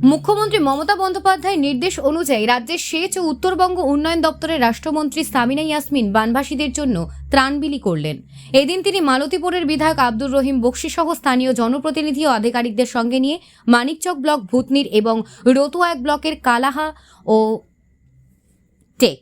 মুখ্যমন্ত্রী মমতা বন্দ্যোপাধ্যায়ের নির্দেশ অনুযায়ী রাজ্যের সেচ ও উত্তরবঙ্গ উন্নয়ন দপ্তরের রাষ্ট্রমন্ত্রী সামিনা ইয়াসমিন বানভাসীদের জন্য ত্রাণ বিলি করলেন। এদিন তিনি মালতীপুরের বিধায়ক আব্দুর রহিম বক্সি সহ স্থানীয় জনপ্রতিনিধি ও আধিকারিকদের সঙ্গে নিয়ে মানিকচক ব্লক ভূতনির এবং রতুয়া 1 ব্লকের কালাহা ও টেক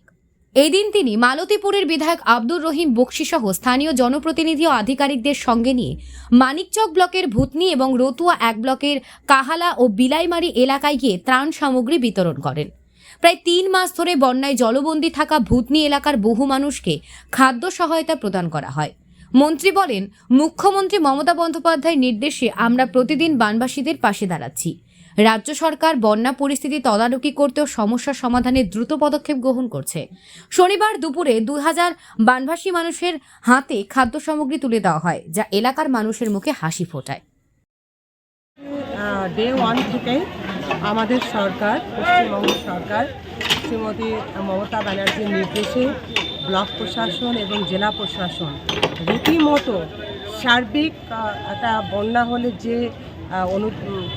এদিন তিনি মালতীপুরের বিধায়ক আব্দুর রহিম বক্সি সহ স্থানীয় জনপ্রতিনিধি ও আধিকারিকদের সঙ্গে নিয়ে মানিকচক ব্লকের ভূতনি এবং রতুয়া 1 ব্লকের কাহালা ও বিলাইমারি এলাকায় গিয়ে ত্রাণ সামগ্রী বিতরণ করেন। প্রায় 3 মাস ধরে বন্যায় জলবন্দী থাকা ভূতনি এলাকার বহু মানুষকে খাদ্য সহায়তা প্রদান করা হয়। মন্ত্রী বলেন, মুখ্যমন্ত্রী মমতা বন্দ্যোপাধ্যায়ের নির্দেশে আমরা প্রতিদিন বানবাসীদের পাশে দাঁড়াচ্ছি। রাজ্য সরকার বন্যা পরিস্থিতি তদারকি করতেও সমস্যা সমাধানে দ্রুত পদক্ষেপ গ্রহণ করছে। শনিবার দুপুরে 2000 বানভাসী মানুষের হাতে খাদ্য সামগ্রী তুলে দেওয়া হয়, যা এলাকার মানুষের মুখে হাসি ফোটায়। ডে 1 থেকেই আমাদের সরকার, পশ্চিমবঙ্গ সরকার শ্রীমতী মমতা ব্যানার্জির নির্দেশে ব্লক প্রশাসন এবং জেলা প্রশাসন রীতিমতো সার্বিক একটা বন্যা হলে যে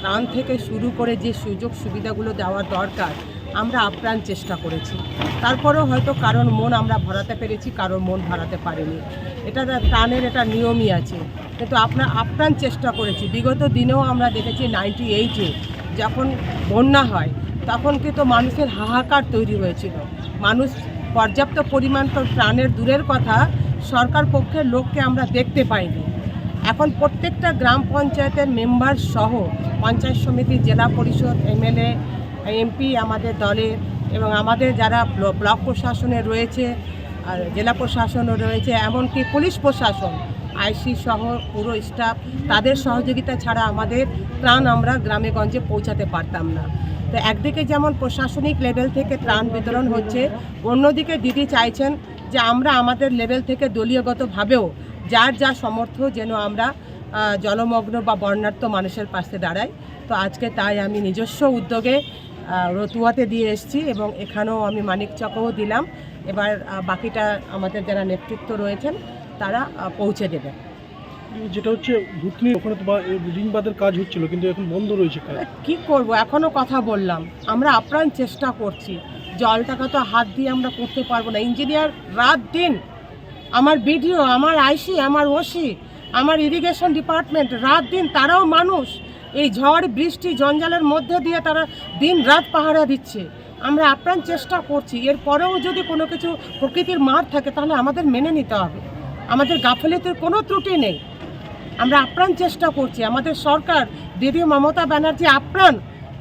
ত্রাণ থেকে শুরু করে যে সুযোগ সুবিধাগুলো দেওয়া দরকার আমরা আপ্রাণ চেষ্টা করেছি। তারপরেও হয়তো কারোর মন আমরা ভরাতে পেরেছি, কারোর মন ভরাতে পারিনি। এটা ত্রাণের একটা নিয়মই আছে, কিন্তু আপ্রাণ চেষ্টা করেছি। বিগত দিনেও আমরা দেখেছি 98-এ যখন বন্যা হয় তখন কিন্তু মানুষের হাহাকার তৈরি হয়েছিল। মানুষ পর্যাপ্ত পরিমাণ তো ত্রাণের দূরের কথা, সরকার পক্ষের লোককে আমরা দেখতে পাইনি। এখন প্রত্যেকটা গ্রাম পঞ্চায়েতের মেম্বার সহ পঞ্চায়েত সমিতি, জেলা পরিষদ, এমএলএ, এমপি আমাদের দলের এবং আমাদের যারা ব্লক প্রশাসনে রয়েছে আর জেলা প্রশাসনও রয়েছে, এমনকি পুলিশ প্রশাসন, আইসি সহ পুরো স্টাফ, তাদের সহযোগিতা ছাড়া আমাদের ত্রাণ আমরা গ্রামে গঞ্জে পৌঁছাতে পারতাম না। তো একদিকে যেমন প্রশাসনিক লেভেল থেকে ত্রাণ বিতরণ হচ্ছে, অন্যদিকে দিদি চাইছেন যে আমরা আমাদের লেভেল থেকে দলীয়গতভাবেও যার যা সামর্থ্য যেন আমরা জলমগ্ন বা বন্যার্ত মানুষের পাশে দাঁড়াই। তো আজকে তাই আমি নিজস্ব উদ্যোগে রতুয়াতে দিয়ে এসেছি এবং এখানেও আমি মানিকচকেও দিলাম। এবার বাকিটা আমাদের যারা নেতৃত্ব রয়েছেন তারা পৌঁছে দেবে। যেটা হচ্ছে ভূতনি, ওখানে তো রিংবাদের কাজ হচ্ছিল, কিন্তু এখন বন্ধ রয়েছে কাজ। কী করবো, এখনও কথা বললাম, আমরা আপ্রাণ চেষ্টা করছি। জলটাকে তো হাত দিয়ে আমরা করতে পারবো না। ইঞ্জিনিয়ার রাত দিন, আমার বিডিও, আমার আইসি, আমার ওসি, আমার ইরিগেশন ডিপার্টমেন্ট রাত দিন, তারাও মানুষ। এই ঝড় বৃষ্টি জঞ্জালের মধ্যে দিয়ে তারা দিন রাত পাহারা দিচ্ছে। আমরা আপ্রাণ চেষ্টা করছি। এরপরেও যদি কোনো কিছু প্রকৃতির মার থাকে তাহলে আমাদের মেনে নিতে হবে। আমাদের গাফিলতির কোনো ত্রুটি নেই। আমরা আপ্রাণ চেষ্টা করছি। আমাদের সরকার দিদি মমতা ব্যানার্জি আপ্রাণ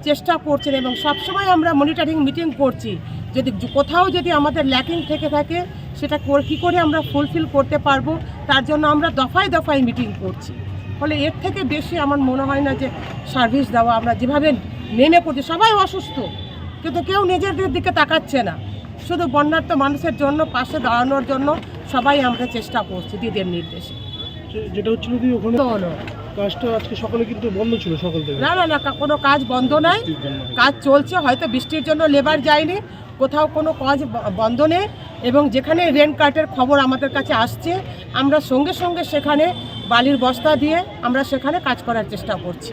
চেষ্টা করছেন এবং সবসময় আমরা মনিটরিং মিটিং করছি। যদি কোথাও যদি আমাদের ল্যাকিং থেকে থাকে সেটা কী করে আমরা ফুলফিল করতে পারবো, তার জন্য আমরা দফায় দফায় মিটিং করছি। ফলে এর থেকে বেশি আমার মনে হয় না যে সার্ভিস দেওয়া আমরা যেভাবে নেমে পড়ছি। সবাই অসুস্থ, কিন্তু কেউ নিজেদের দিকে তাকাচ্ছে না। শুধু বন্যার্ত মানুষের জন্য পাশে দাঁড়ানোর জন্য সবাই আমরা চেষ্টা করছি দিদির নির্দেশে। যেটা হচ্ছিল দিদি ওখানে কাজটা আজকে সকালে কিন্তু বন্ধ ছিল, সকাল থেকে। না, কোনো কাজ বন্ধ নাই, কাজ চলছে। হয়তো বৃষ্টির জন্য লেবার যায়নি, কোথাও কোনো কাজ বন্ধ নেই। এবং যেখানে রেন কাটের খবর আমাদের কাছে আসছে আমরা সঙ্গে সঙ্গে সেখানে বালির বস্তা দিয়ে আমরা সেখানে কাজ করার চেষ্টা করছি।